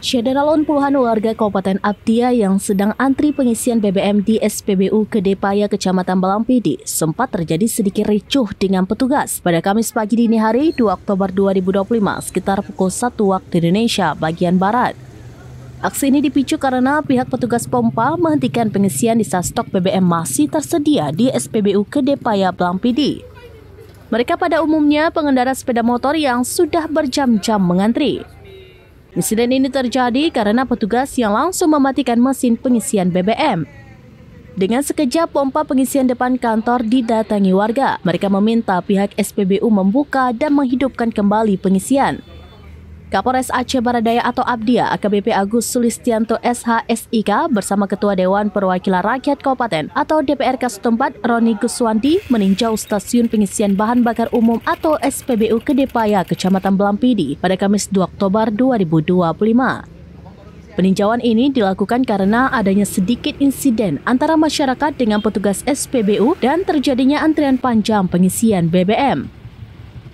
Syederalun puluhan warga Kabupaten Aptia yang sedang antri pengisian BBM di SPBU Kedepaya Kecamatan Balampidi sempat terjadi sedikit ricuh dengan petugas pada Kamis pagi dini hari 2 Oktober 2025 sekitar pukul 1 waktu Indonesia bagian Barat. Aksi ini dipicu karena pihak petugas pompa menghentikan pengisian di saat stok BBM masih tersedia di SPBU Kedepaya Balampidi. Mereka pada umumnya pengendara sepeda motor yang sudah berjam-jam mengantri. Insiden ini terjadi karena petugas yang langsung mematikan mesin pengisian BBM. Dengan sekejap pompa pengisian depan kantor didatangi warga. Mereka meminta pihak SPBU membuka dan menghidupkan kembali pengisian. Kapolres Aceh Barat Daya atau Apdia AKBP Agus Sulistianto SH.SIK bersama Ketua Dewan Perwakilan Rakyat Kabupaten atau DPRK setempat Roni Guswandi meninjau stasiun pengisian bahan bakar umum atau SPBU Kedepaya Kecamatan Balampidi pada Kamis 2 Oktober 2025. Peninjauan ini dilakukan karena adanya sedikit insiden antara masyarakat dengan petugas SPBU dan terjadinya antrian panjang pengisian BBM.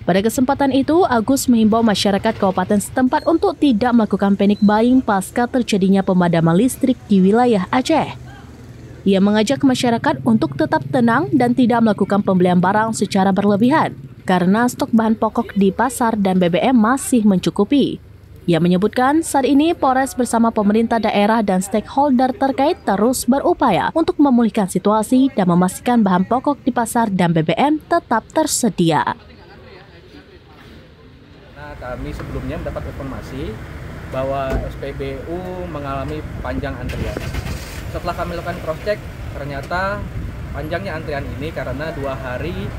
Pada kesempatan itu, Agus menghimbau masyarakat kabupaten setempat untuk tidak melakukan panic buying pasca terjadinya pemadaman listrik di wilayah Aceh. Ia mengajak masyarakat untuk tetap tenang dan tidak melakukan pembelian barang secara berlebihan, karena stok bahan pokok di pasar dan BBM masih mencukupi. Ia menyebutkan saat ini Polres bersama pemerintah daerah dan stakeholder terkait terus berupaya untuk memulihkan situasi dan memastikan bahan pokok di pasar dan BBM tetap tersedia. Kami sebelumnya mendapat informasi bahwa SPBU mengalami panjang antrian. Setelah kami lakukan cross check, ternyata panjangnya antrian ini karena 2 hari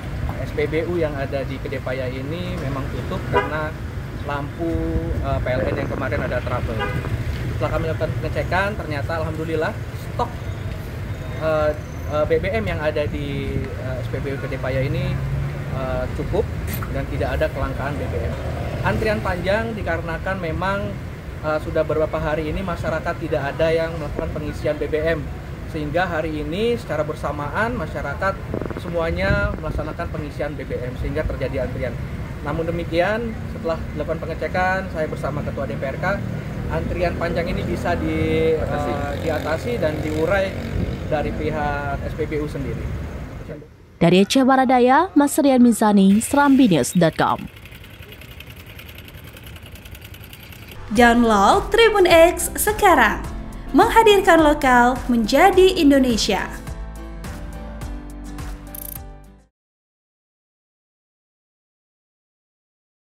SPBU yang ada di Kedepaya ini memang tutup karena lampu PLN yang kemarin ada trouble. Setelah kami lakukan pengecekan, ternyata alhamdulillah stok BBM yang ada di SPBU Kedepaya ini cukup dan tidak ada kelangkaan BBM. Antrian panjang dikarenakan memang sudah beberapa hari ini masyarakat tidak ada yang melakukan pengisian BBM, sehingga hari ini secara bersamaan masyarakat semuanya melaksanakan pengisian BBM sehingga terjadi antrian. Namun demikian, setelah dilakukan pengecekan saya bersama Ketua DPRK, antrian panjang ini bisa diatasi dan diurai dari pihak SPBU sendiri. Dari Aceh Barat Daya, Mas Rian Mizani, SerambiNews.com. Download Tribun X sekarang, menghadirkan lokal menjadi Indonesia.